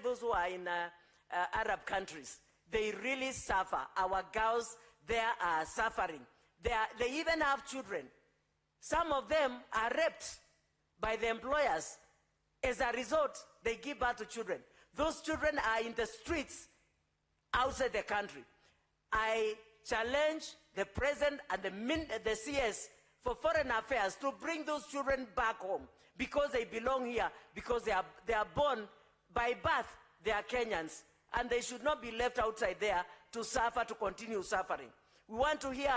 those who are in Arab countries, they really suffer. Our girls there are suffering. They even have children. Some of them are raped by the employers. As a result, they give birth to children. Those children are in the streets outside the country. I challenge the President and the CS for Foreign Affairs to bring those children back home because they belong here, because they are born by birth, they are Kenyans, and they should not be left outside there to suffer, to continue suffering. We want to hear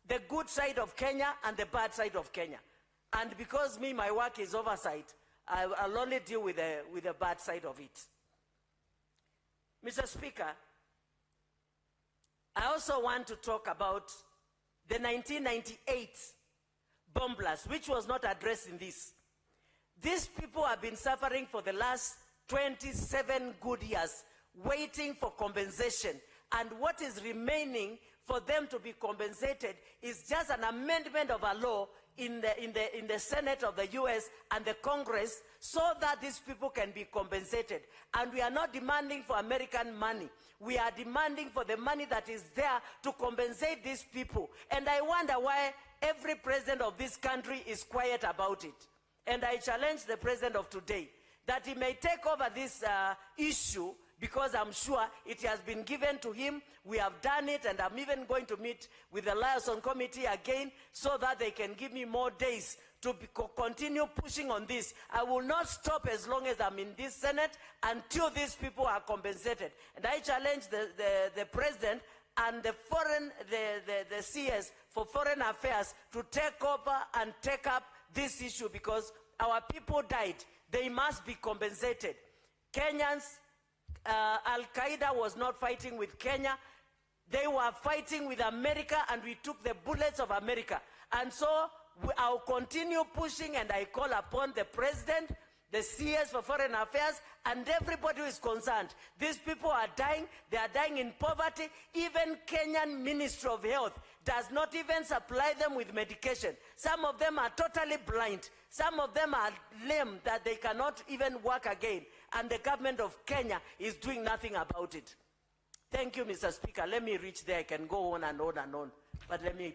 the good side of Kenya and the bad side of Kenya. And because my work is oversight, I'll only deal with the bad side of it. Mr. Speaker, I also want to talk about the 1998 bomb blast, which was not addressed in this. These people have been suffering for the last 27 good years, waiting for compensation. And what is remaining for them to be compensated is just an amendment of a law in the Senate of the US and the Congress so that these people can be compensated. And we are not demanding for American money. We are demanding for the money that is there to compensate these people. And I wonder why every president of this country is quiet about it. And I challenge the president of today that he may take over this issue, because I'm sure it has been given to him. We have done it, and I'm even going to meet with the liaison committee again so that they can give me more days to continue pushing on this. I will not stop as long as I'm in this Senate until these people are compensated. And I challenge the president and the CS for Foreign Affairs to take over and take up this issue, because our people died. They must be compensated. Kenyans, Al-Qaeda was not fighting with Kenya. They were fighting with America, and we took the bullets of America. And so I'll continue pushing, and I call upon the president, the CS for Foreign Affairs, and everybody who is concerned. These people are dying. They are dying in poverty. Even Kenyan Ministry of Health does not even supply them with medication. Some of them are totally blind. Some of them are lame, that they cannot even work again. And the government of Kenya is doing nothing about it. Thank you, Mr. Speaker. Let me reach there. I can go on and on and on. But let me